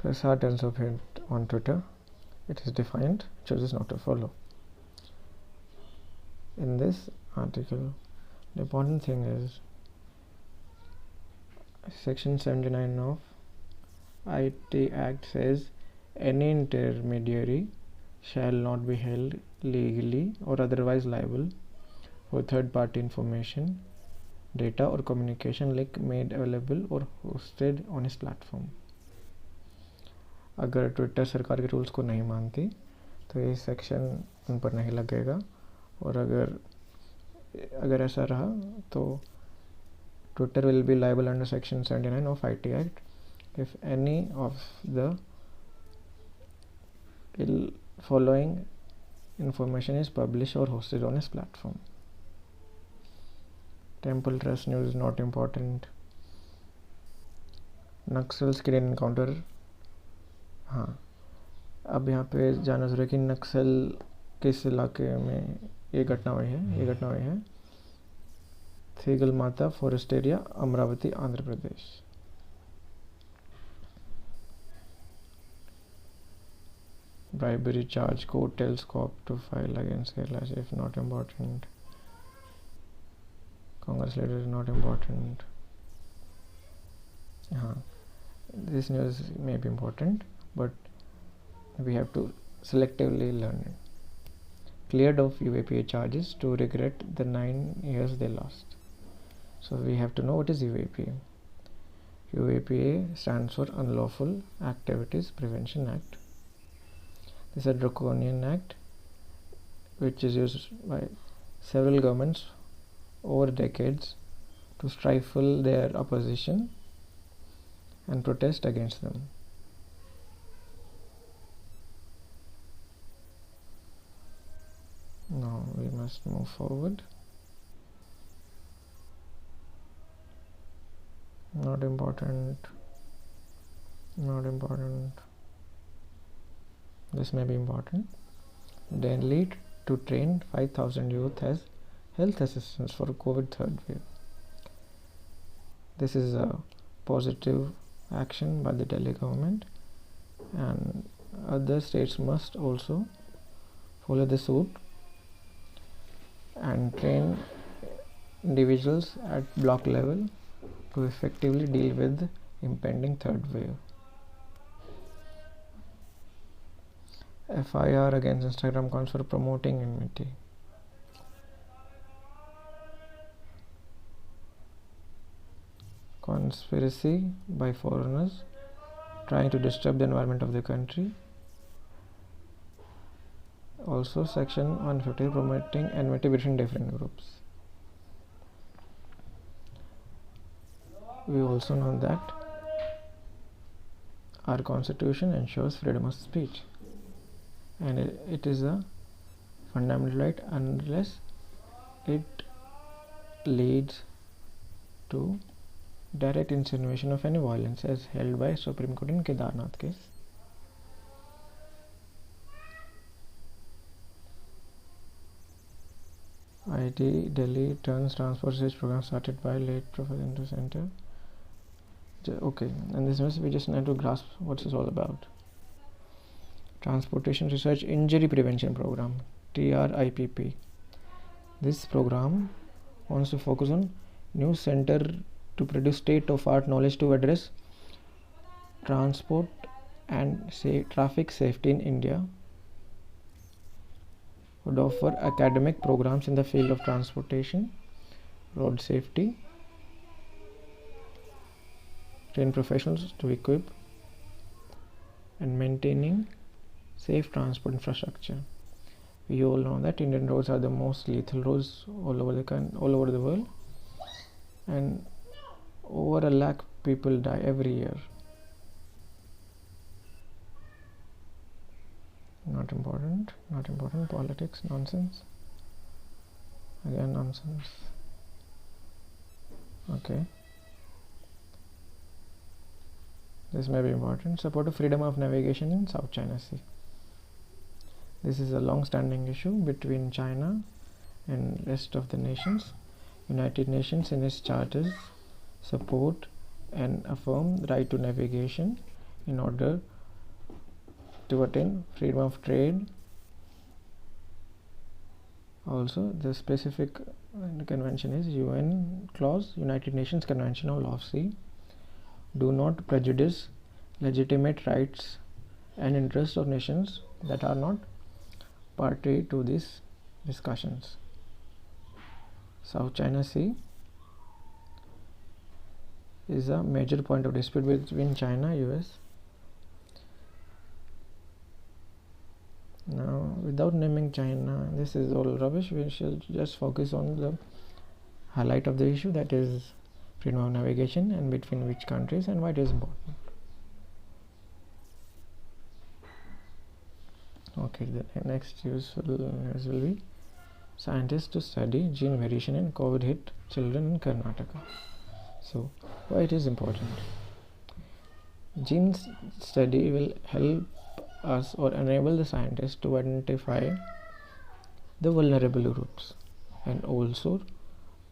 Prasad tells of it on Twitter. It is defiant, chooses not to follow. In this article, the important thing is Section 79 of IT Act says any intermediary shall not be held legally or otherwise liable for third-party information, data or communication link made available or hosted on his platform. अगर Twitter सरकार के rules को नहीं मानती तो ये section उन पर नहीं लगेगा, और अगर ऐसा रहा तो Twitter will be liable under Section 79 of IT Act if any of the following information is published or hosted on his platform. Temple Trust news is not important. Naxals के एनकाउंटर, हाँ, अब यहाँ पे जानना जरूरी है कि नक्सल किस इलाके में ये घटना हुई है थीगल माता forest area, Amravati, Andhra Pradesh. Bribery charge, court tells cop to file against Kailash if not important. Congress leader is not important. This news may be important, but we have to selectively learn it. Cleared of UAPA charges to regret the 9 years they lost. So we have to know what is UAPA. UAPA stands for Unlawful Activities Prevention Act. This is a draconian act which is used by several governments over decades to stifle their opposition and protest against them. Now we must move forward. Not important. This may be important. Delhi to train 5,000 youth as health assistants for COVID third wave. This is a positive action by the Delhi government, and other states must also follow the suit and train individuals at block level to effectively deal with impending third wave. FIR against Instagram accounts for promoting enmity. Conspiracy by foreigners trying to disturb the environment of the country. Also Section 150, promoting enmity between different groups. We also know that our constitution ensures freedom of speech, and it is a fundamental right unless it leads to direct insinuation of any violence, as held by Supreme Court in Kedarnath case. IIT Delhi turns transport research program started by late Professor into center. Okay, and this means we just need to grasp what this is all about. Transportation Research Injury Prevention Program, TRIPP. This program wants to focus on new center to produce state-of-art knowledge to address transport and traffic safety in India. Would offer academic programs in the field of transportation, road safety, train professionals to equip and maintaining safe transport infrastructure. We all know that Indian roads are the most lethal roads all over the world, and over 1 lakh people die every year. Not important. Politics, nonsense. Again, nonsense. Okay. This may be important. Support of freedom of navigation in South China Sea. This is a long-standing issue between China and rest of the nations. United Nations in its charters support and affirm the right to navigation in order to attain freedom of trade. Also, the specific convention is UN clause, United Nations Convention on Law of Sea. Do not prejudice legitimate rights and interests of nations that are not party to these discussions. South China Sea is a major point of dispute between China, US. Now, without naming China, this is all rubbish. We shall just focus on the highlight of the issue, that is freedom of navigation and between which countries and why it is important. Okay, the next useful news will be scientists to study gene variation in COVID hit children in Karnataka. So, why it is important? Gene study will help us or enable the scientists to identify the vulnerable groups and also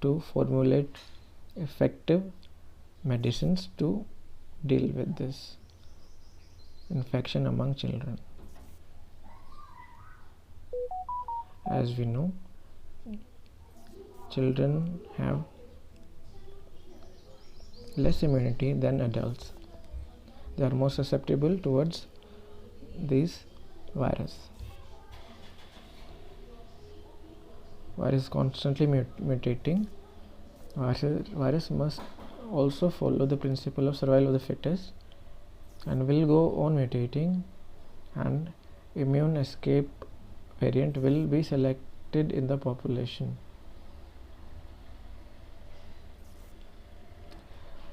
to formulate effective medicines to deal with this infection among children. As we know, children have less immunity than adults. They are more susceptible towards these virus. Virus constantly mutating. Virus must also follow the principle of survival of the fittest and will go on mutating, and immune escape variant will be selected in the population.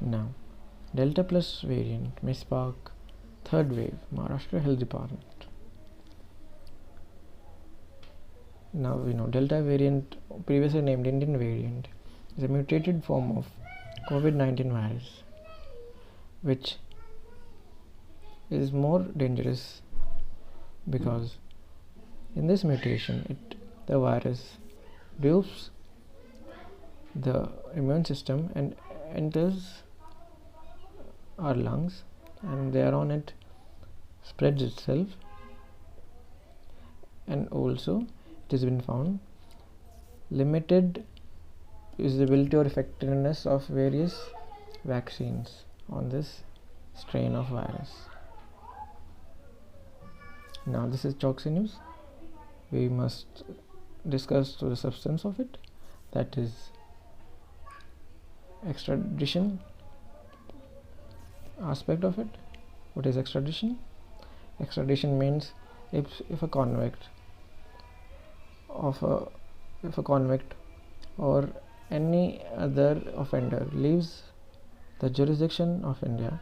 Now, Delta Plus variant may spark third wave, Maharashtra Health Department. Now we know Delta variant, previously named Indian variant, is a mutated form of COVID-19 virus, which is more dangerous because in this mutation the virus dupes the immune system and enters our lungs, and thereon it spreads itself. And also it has been found limited usability or effectiveness of various vaccines on this strain of virus. Now this is Choksy news. We must discuss the substance of it, that is extradition aspect of it. What is extradition? Extradition means if a convict or any other offender leaves the jurisdiction of India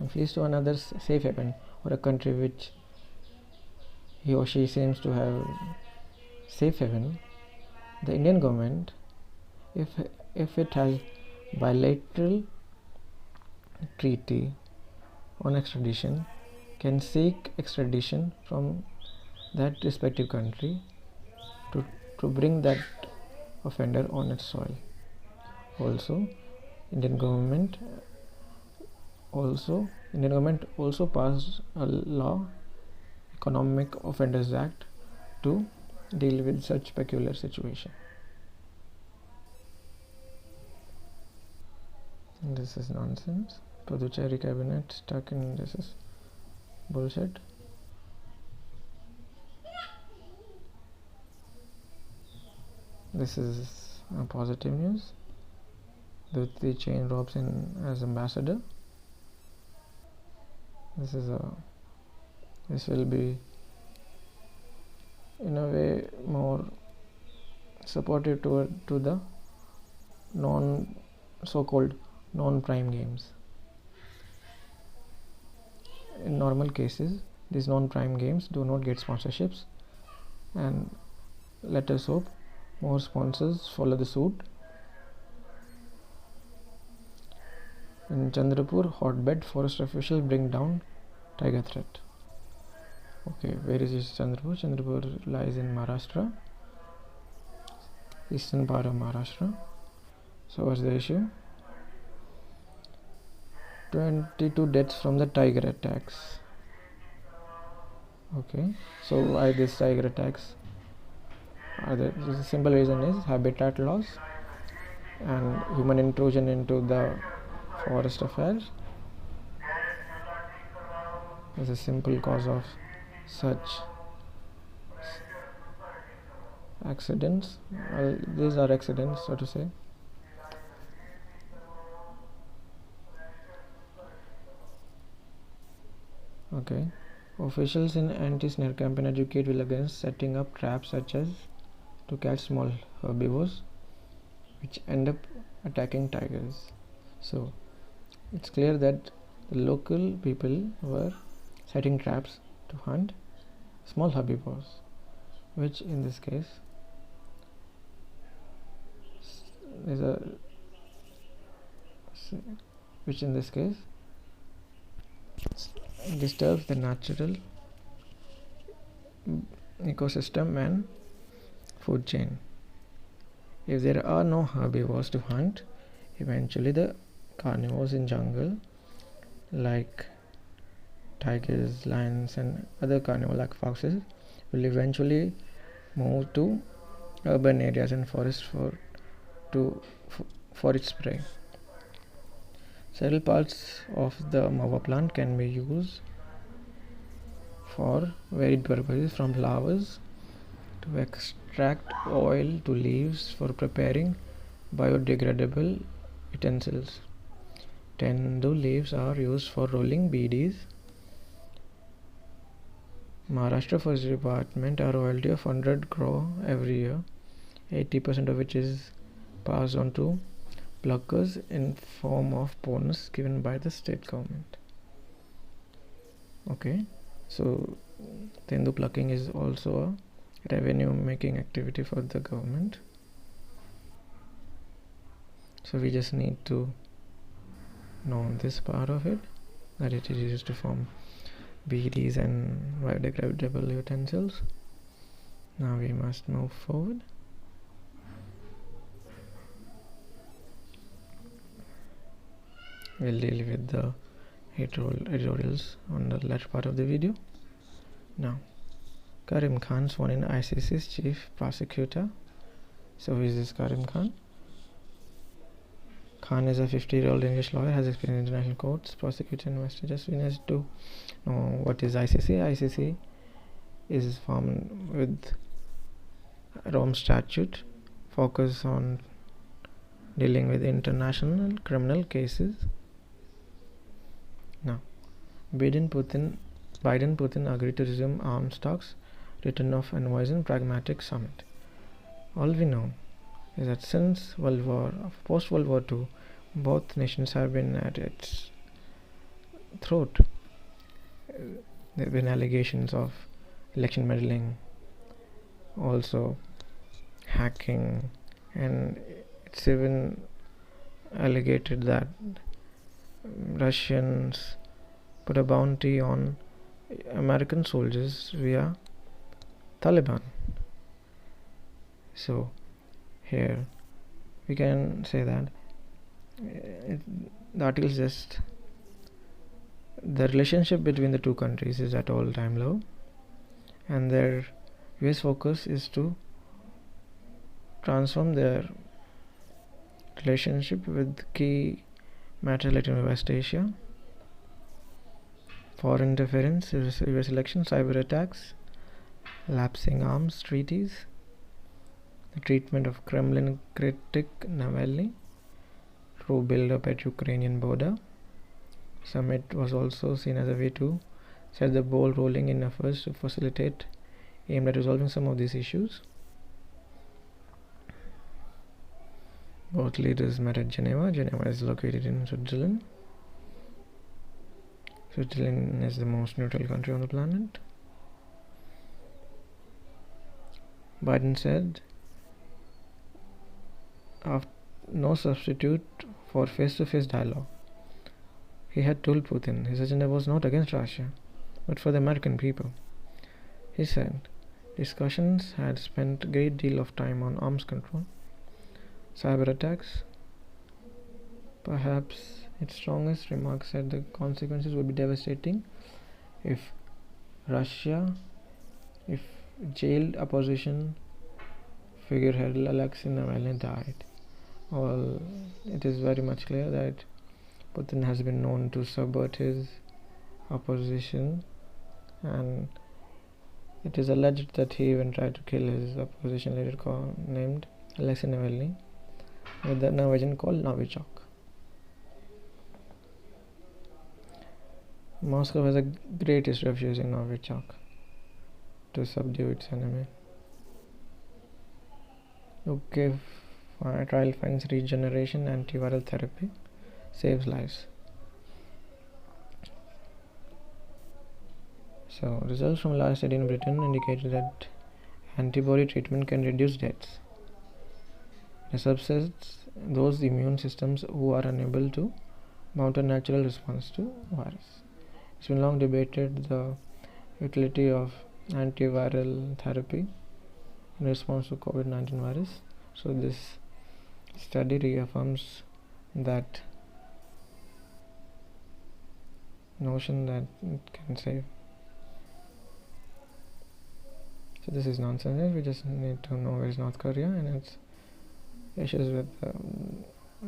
and flees to another safe haven or a country which he or she seems to have safe haven, the Indian government, if it has bilateral treaty on extradition, can seek extradition from that respective country to bring that offender on its soil. Also, Indian government also passed a law, Economic Offenders Act, to deal with such peculiar situation. This is nonsense. Puducherry cabinet stuck in this is bullshit. This is positive news. Dutty Chain Robson as ambassador. This will be in a way more supportive to the so-called non-prime games. In normal cases, these non-prime games do not get sponsorships, and let us hope more sponsors follow the suit. In Chandrapur hotbed, forest officials bring down tiger threat. Okay, where is this Chandrapur? Chandrapur lies in Maharashtra, eastern part of Maharashtra. So what's the issue? 22 deaths from the tiger attacks. Okay, so why these tiger attacks are there? The simple reason is habitat loss and human intrusion into the forest affairs is a simple cause of such accidents. Well, these are accidents, so to say. Okay, officials in anti-snare campaign educate will against setting up traps such as to catch small herbivores which end up attacking tigers. So it's clear that the local people were setting traps to hunt small herbivores, which in this case is a which in this case disturbs the natural ecosystem and food chain. If there are no herbivores to hunt, eventually the carnivores in jungle like tigers, lions and other carnivores like foxes will eventually move to urban areas and forests for its prey. Several parts of the mahua plant can be used for varied purposes, from flowers to extract oil to leaves for preparing biodegradable utensils. Tendu leaves are used for rolling beedies. Maharashtra Forestry Department a royalty of 100 crore every year, 80% of which is passed on to pluckers in form of bonus given by the state government. Okay, so tendu plucking is also a revenue making activity for the government. So we just need to know this part of it, that it is used to form beedies and biodegradable utensils. Now we must move forward. We'll deal with the editorials on the latter part of the video. Now, Karim Khan sworn in ICC's chief prosecutor. So who is this Karim Khan? Khan is a 50-year-old English lawyer, has experience in international courts, prosecutor, investigators. We need to know what is ICC. ICC is formed with Rome Statute, focus on dealing with international criminal cases. Now, Biden-Putin agreed to resume arms talks, return of Envoying pragmatic summit. All we know is that since post-World War II, both nations have been at its throat. There have been allegations of election meddling, also hacking, and it's even alleged that Russians put a bounty on American soldiers via Taliban. So here we can say that the article is just the relationship between the two countries is at all-time low, and their US focus is to transform their relationship with key matters like West Asia, foreign interference, US elections, cyber attacks, lapsing arms treaties, the treatment of Kremlin critic Navalny, through build-up at Ukrainian border. Summit was also seen as a way to set the ball rolling in efforts to facilitate aimed at resolving some of these issues. Both leaders met at Geneva. Geneva is located in Switzerland. Switzerland is the most neutral country on the planet. Biden said, no substitute for face-to-face dialogue. He had told Putin his agenda was not against Russia, but for the American people. He said discussions had spent a great deal of time on arms control, cyber attacks. Perhaps its strongest remark said the consequences would be devastating if Russia, if jailed opposition figurehead Alexei Navalny died. Well, it is very much clear that Putin has been known to subvert his opposition, and it is alleged that he even tried to kill his opposition leader named Alexei Navalny with the Norwegian called Novichok. Moscow has a great history of using Novichok to subdue its enemy. UK trial finds regeneration antiviral therapy saves lives. So, results from last study in Britain indicated that antibody treatment can reduce deaths. It subsets those immune systems who are unable to mount a natural response to virus. It's been long debated the utility of antiviral therapy in response to COVID-19 virus. So this study reaffirms that notion that it can save. So this is nonsense. We just need to know where is North Korea and its issues with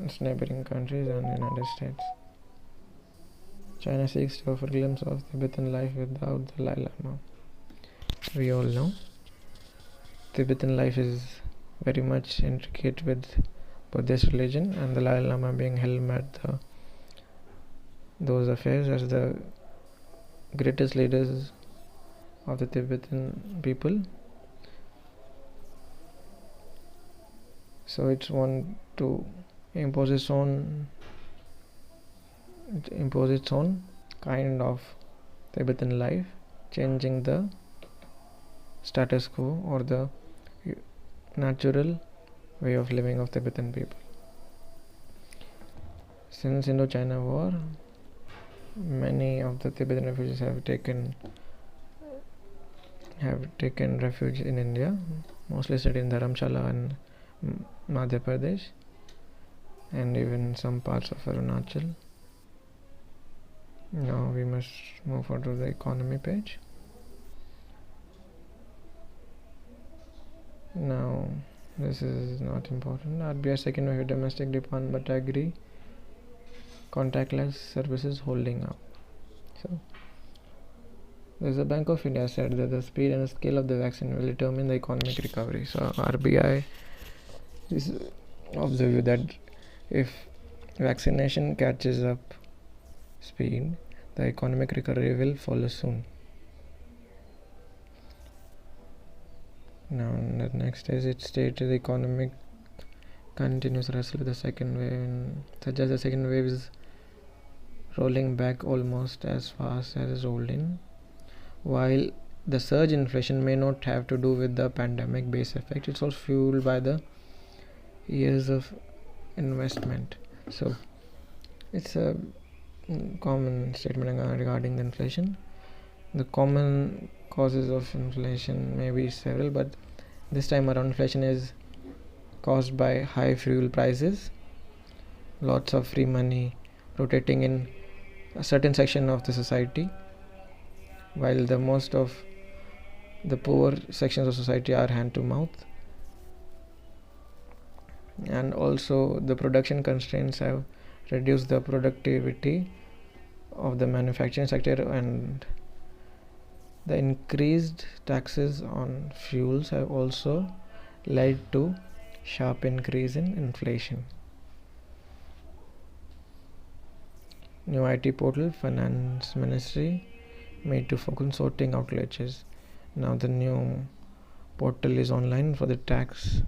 its neighboring countries and the United States. China seeks to offer a glimpse of Tibetan life without the Dalai Lama. We all know Tibetan life is very much intricate with Buddhist religion, and the Dalai Lama being helmed those affairs as the greatest leaders of the Tibetan people. So it's want to impose its own kind of Tibetan life, changing the status quo or the natural way of living of Tibetan people. Since Indo-China war, many of the Tibetan refugees have taken refuge in India, mostly studied in Dharamshala and Madhya Pradesh, and even some parts of Arunachal. Now we must move on to the economy page. Now this is not important. RBI second wave domestic demand but agree contactless services holding up. So the Bank of India said that the speed and the scale of the vaccine will determine the economic recovery. So RBI is of the view that if vaccination catches up speed, the economic recovery will follow soon. Now the next is it stated the economic continues wrestle with the second wave, such as the second wave is rolling back almost as fast as it's rolled in. While the surge in inflation may not have to do with the pandemic base effect, it's also fueled by the years of investment. So it's a common statement regarding the inflation. The common causes of inflation may be several, but this time around inflation is caused by high fuel prices, lots of free money rotating in a certain section of the society, while the most of the poor sections of society are hand to mouth. And also the production constraints have reduced the productivity of the manufacturing sector, and the increased taxes on fuels have also led to sharp increase in inflation. New IT portal, Finance Ministry made to focus on sorting out glitches. Now the new portal is online for the tax.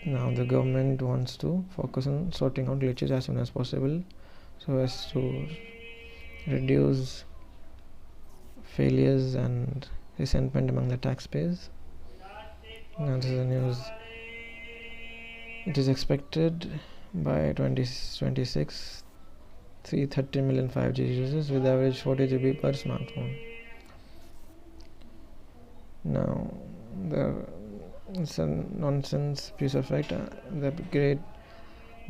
Now the government wants to focus on sorting out glitches as soon as possible so as to reduce failures and resentment among the taxpayers. Now this is the news. It is expected by 2026 330 million 5G users with average 40 GB per smartphone. Now it's a nonsense piece of fact. The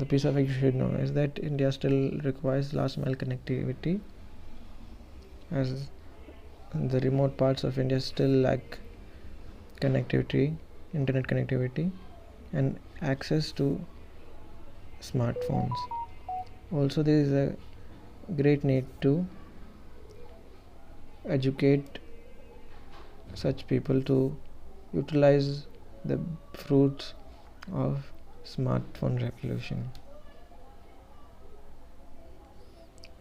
piece of fact you should know is that India still requires last mile connectivity as the remote parts of India still lack connectivity, internet connectivity, and access to smartphones. Also, there is a great need to educate such people to utilize the fruits of smartphone revolution.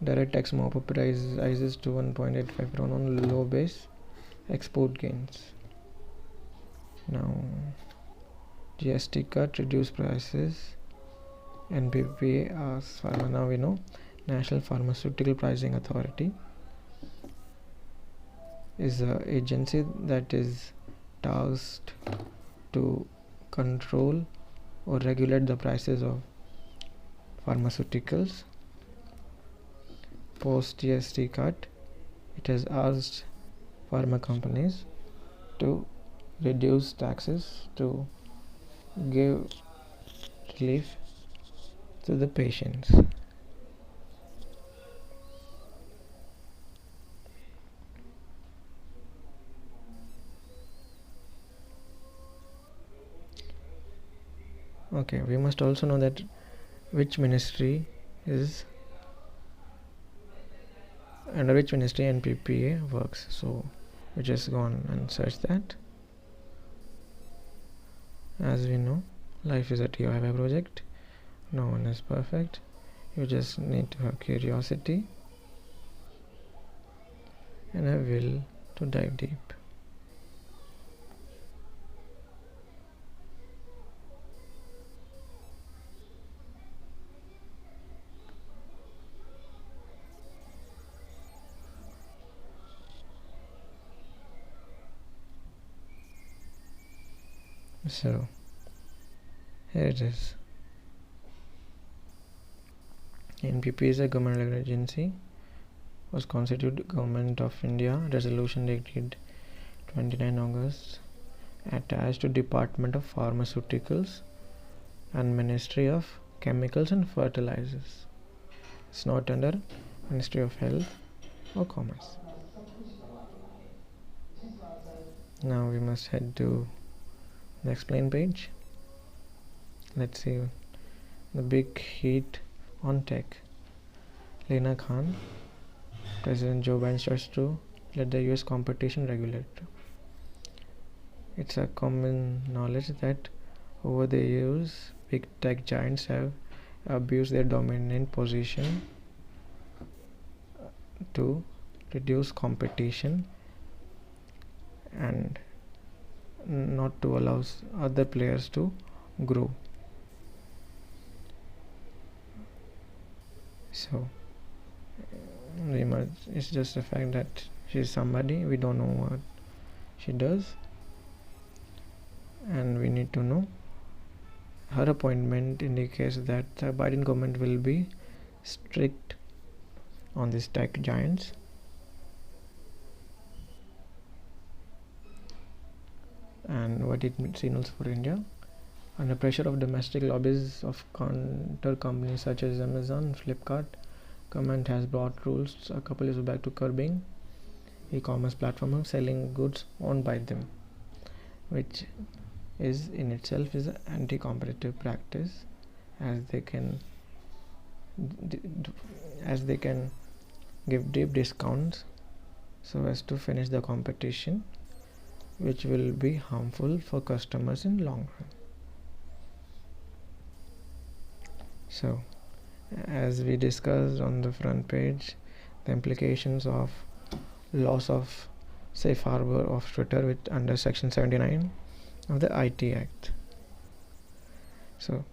Direct tax mop-up rises to 1.85 crore on low base export gains. Now, GST cut, reduce prices. NPPA, as far as now we know, National Pharmaceutical Pricing Authority, is an agency that is tasked to control or regulate the prices of pharmaceuticals. Post GST cut, it has asked pharma companies to reduce taxes to give relief to the patients. Okay, we must also know that which ministry is under which ministry NPPA works. So we just go on and search that. As we know, life is a DIY project. No one is perfect. You just need to have curiosity and a will to dive deep. So here it is. NPP is a government agency, was constituted Government of India, resolution dated 29 August, attached to Department of Pharmaceuticals and Ministry of Chemicals and Fertilizers. It's not under Ministry of Health or Commerce. Now we must head to the explain page. Let's see the big heat on tech. Lena Khan, President Joe Biden starts to let the US competition regulate. It's a common knowledge that over the years, big tech giants have abused their dominant position to reduce competition and not to allow other players to grow. So it's just the fact that she's somebody, we don't know what she does, and we need to know her appointment indicates that the Biden government will be strict on these tech giants. And what it signals for India. Under pressure of domestic lobbies of counter companies such as Amazon, Flipkart, government has brought rules a couple years back to curbing e-commerce platforms selling goods owned by them, which is in itself is an anti-competitive practice, as they can give deep discounts so as to finish the competition, which will be harmful for customers in long run. So, as we discussed on the front page, the implications of loss of safe harbor of Twitter with under Section 79 of the IT Act. So,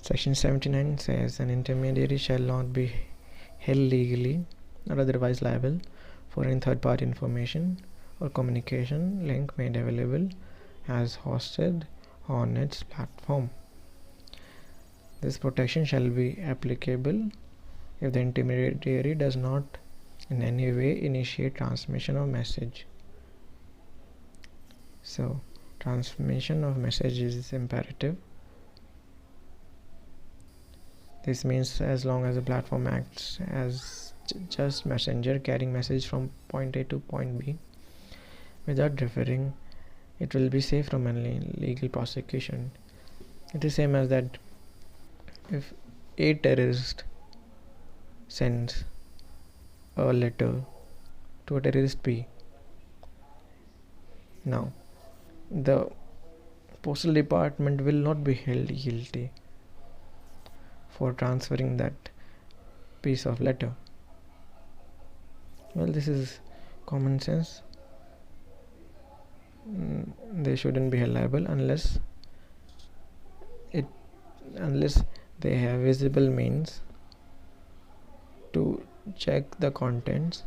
Section 79 says an intermediary shall not be held legally or otherwise liable for any third-party information or communication link made available as hosted on its platform. This protection shall be applicable if the intermediary does not in any way initiate transmission of message. So, transmission of message is imperative. This means as long as the platform acts as just messenger carrying message from point A to point B without referring, it will be safe from any legal prosecution. It is same as that if a terrorist sends a letter to a terrorist B, now the postal department will not be held guilty for transferring that piece of letter. Well, this is common sense. They shouldn't be held liable unless they have visible means to check the contents.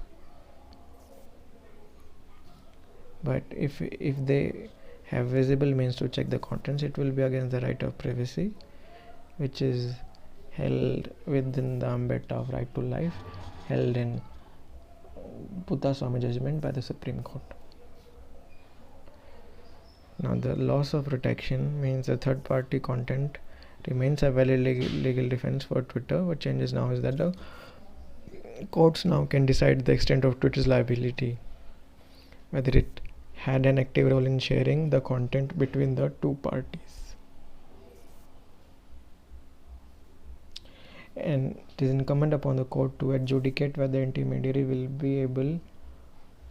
But if they have visible means to check the contents, it will be against the right of privacy, which is held within the ambit of right to life, held in Puttaswamy judgment by the Supreme Court. Now, the loss of protection means the third party content remains a valid legal defense for Twitter. What changes now is that the courts now can decide the extent of Twitter's liability, whether it had an active role in sharing the content between the two parties. And it is incumbent upon the court to adjudicate whether the intermediary will be able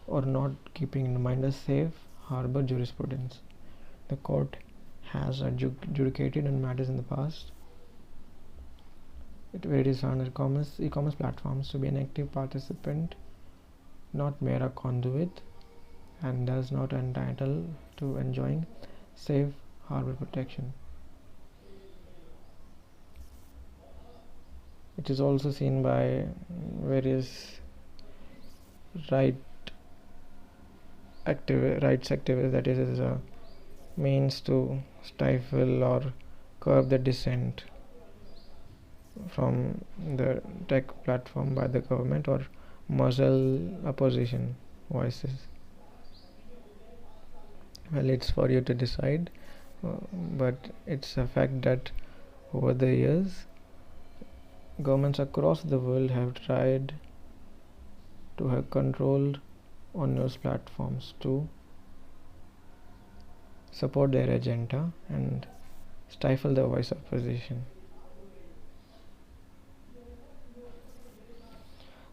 or not, keeping in mind a safe harbor jurisprudence. The court has adjudicated on matters in the past. It is found e-commerce platforms to be an active participant, not mere a conduit, and does not entitle to enjoying safe harbor protection. It is also seen by various rights activists that is a means to stifle or curb the dissent from the tech platform by the government or muzzle opposition voices. Well, it's for you to decide, but it's a fact that over the years governments across the world have tried to have control on news platforms to support their agenda and stifle the voice of opposition.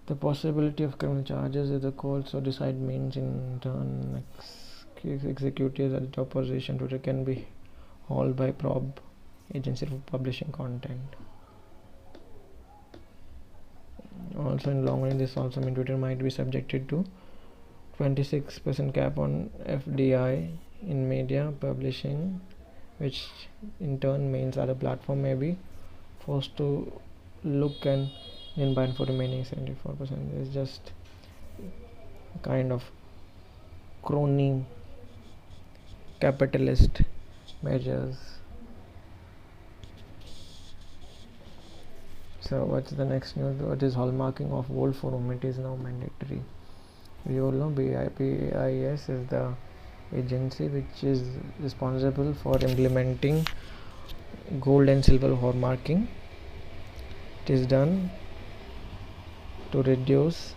The possibility of criminal charges if the courts so decide means in turn executives at the opposition Twitter can be hauled by probe agency for publishing content. Also, in long run, this also means Twitter might be subjected to 26% cap on FDI in media publishing, which in turn means that the platform may be forced to look and bind for remaining 74%. It's just kind of crony capitalist measures. So what's the next news? What is hallmarking of gold forum? It is now mandatory. We all know BIS is the agency which is responsible for implementing gold and silver hallmarking. It is done to reduce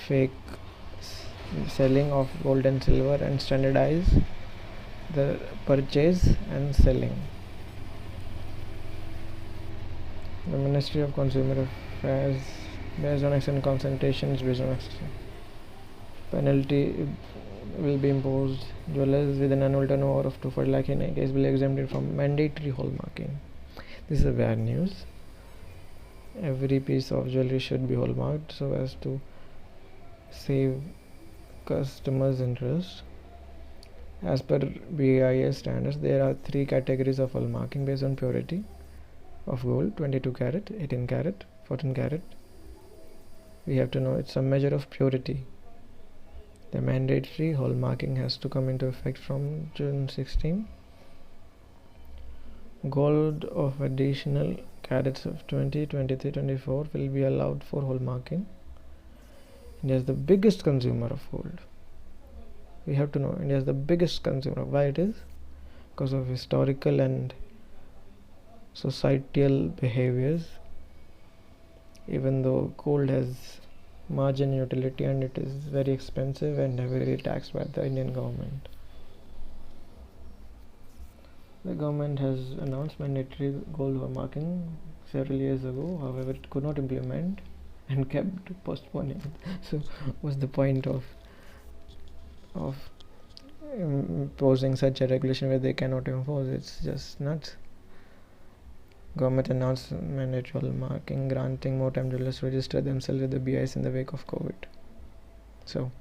fake selling of gold and silver and standardize the purchase and selling. The Ministry of Consumer Affairs, based on action concentrations, based on penalty will be imposed. Jewelers with an annual turnover of 240 lakh in a case will be exempted from mandatory hallmarking. This is a bad news. Every piece of jewelry should be hallmarked so as to save customers' interest. As per BIS standards, there are 3 categories of hallmarking based on purity of gold: 22 carat, 18 carat, 14 carat. We have to know it's a measure of purity. The mandatory hallmarking has to come into effect from June 16. Gold of additional carats of 20, 23, 24 will be allowed for hallmarking. India is the biggest consumer of gold. We have to know India is the biggest consumer. Why it is? Because of historical and societal behaviors. Even though gold has margin utility, and it is very expensive and heavily taxed by the Indian government. The government has announced mandatory gold marking several years ago, however, it could not implement and kept postponing. So, what's the point of imposing such a regulation where they cannot enforce? It's just nuts. Government announced mandatory marking, granting more time to register themselves with the BIS in the wake of COVID. So,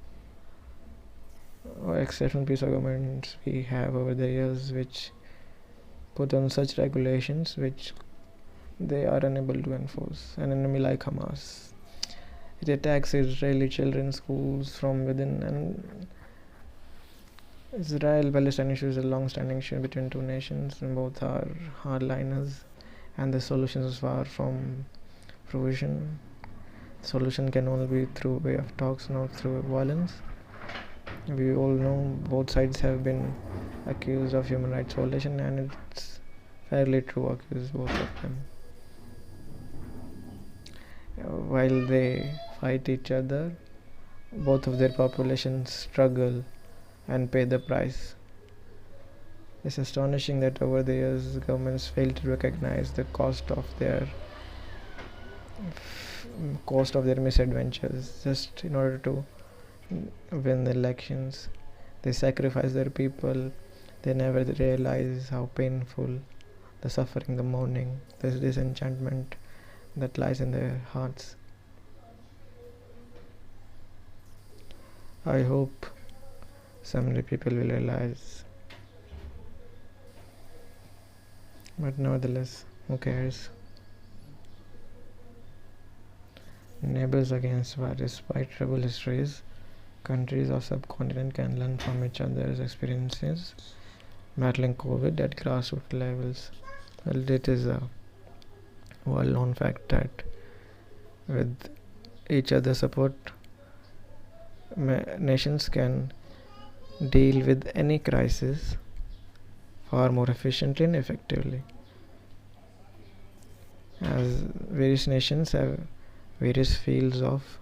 exceptional piece of governments we have over the years which put on such regulations which they are unable to enforce. An enemy like Hamas, it attacks Israeli children's schools from within, and Israel-Palestine issue is a long-standing issue between two nations, and both are hardliners, and the solution is far from fruition. Solution can only be through way of talks, not through violence. We all know both sides have been accused of human rights violation, and it's fairly true, accuse both of them. While they fight each other, both of their populations struggle and pay the price. It's astonishing that over the years governments fail to recognize the cost of their misadventures just in order to win the elections. They sacrifice their people. They never realize how painful the suffering, the mourning, the disenchantment that lies in their hearts. I hope someday people will realize, but nevertheless, who cares? Neighbors against war. Despite troubled histories, countries of subcontinent can learn from each other's experiences battling COVID at grassroots levels. Well, it is a well-known fact that with each other's support, nations can deal with any crisis far more efficiently and effectively, as various nations have various fields of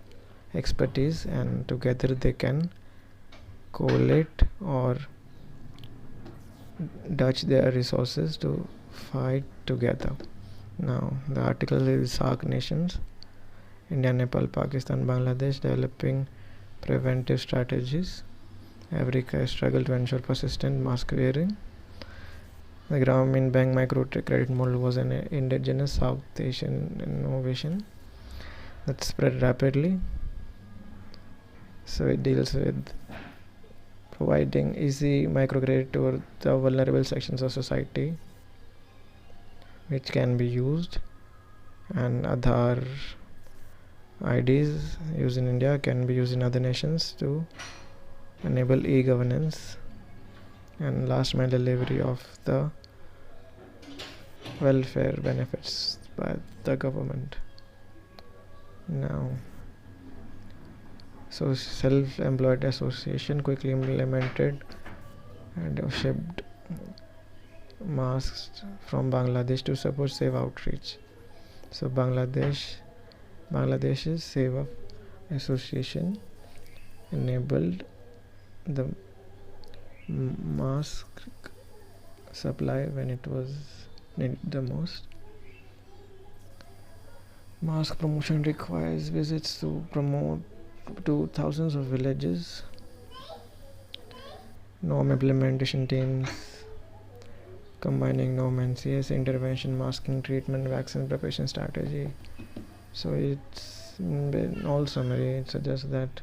expertise, and together they can collate or dutch their resources to fight together. Now, the article is SAARC nations, India, Nepal, Pakistan, Bangladesh, developing preventive strategies. Africa struggle to ensure persistent mask wearing. The Grameen Bank microcredit model was an indigenous South Asian innovation that spread rapidly. So it deals with providing easy microcredit to the vulnerable sections of society, which can be used, and Aadhaar IDs used in India can be used in other nations to enable e-governance and last mile delivery of the welfare benefits by the government. Now, so Self-Employed Association quickly implemented and shipped masks from Bangladesh to support Save Outreach. So Bangladesh's Seva Association enabled the mask supply when it was needed the most. Mask promotion requires visits to thousands of villages. Norm implementation teams combining norm and CS intervention, masking, treatment, vaccine preparation strategy. So it's in all summary, it suggests that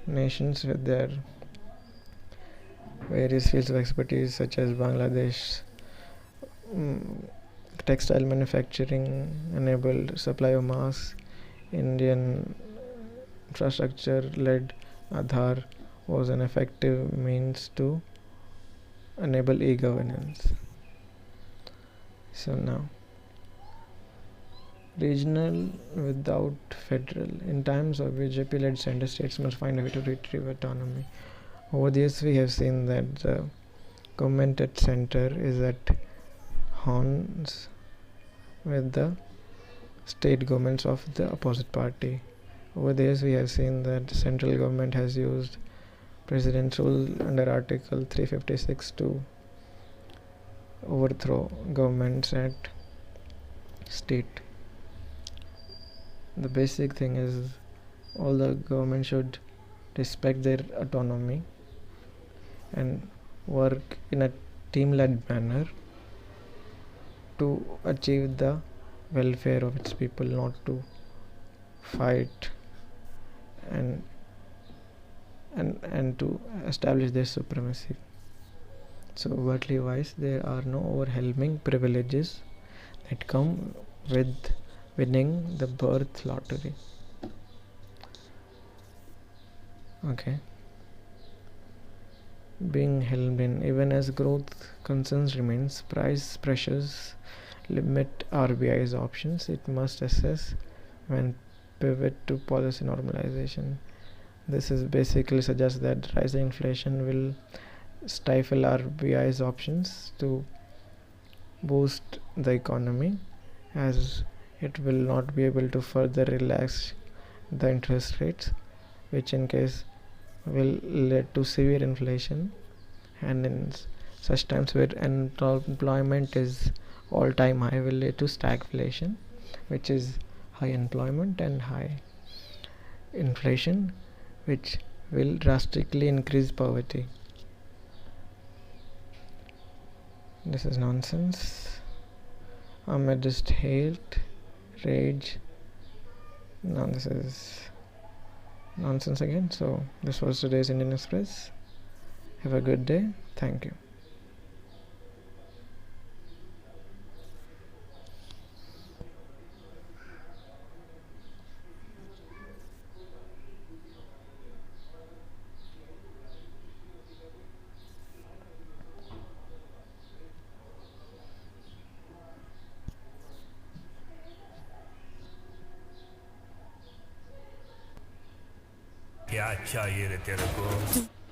nations with their various fields of expertise such as Bangladesh textile manufacturing enabled supply of masks, Indian infrastructure led Aadhaar was an effective means to enable e-governance. So now, regional without federal. In times of BJP-led center, states must find a way to retrieve autonomy. Over the years, we have seen that the government at center is at horns with the state governments of the opposite party, Over the years, we have seen that the central government has used President's rule under Article 356 to overthrow governments at state. The basic thing is all the government should respect their autonomy and work in a team-led manner to achieve the welfare of its people, not to fight and to establish their supremacy. So, overtly wise, there are no overwhelming privileges that come with winning the birth lottery. Okay. Being held in, even as growth concerns remains, price pressures limit RBI's options. It must assess when pivot to policy normalization. This is basically suggests that rising inflation will stifle RBI's options to boost the economy, as it will not be able to further relax the interest rates, which in case will lead to severe inflation, and in such times where unemployment is all-time high will lead to stagflation, which is high employment and high inflation, which will drastically increase poverty. This is nonsense. Amidst hate, rage. Now this is nonsense again. So this was today's Indian Express. Have a good day. Thank you. क्या चाहिए रे तेरे को?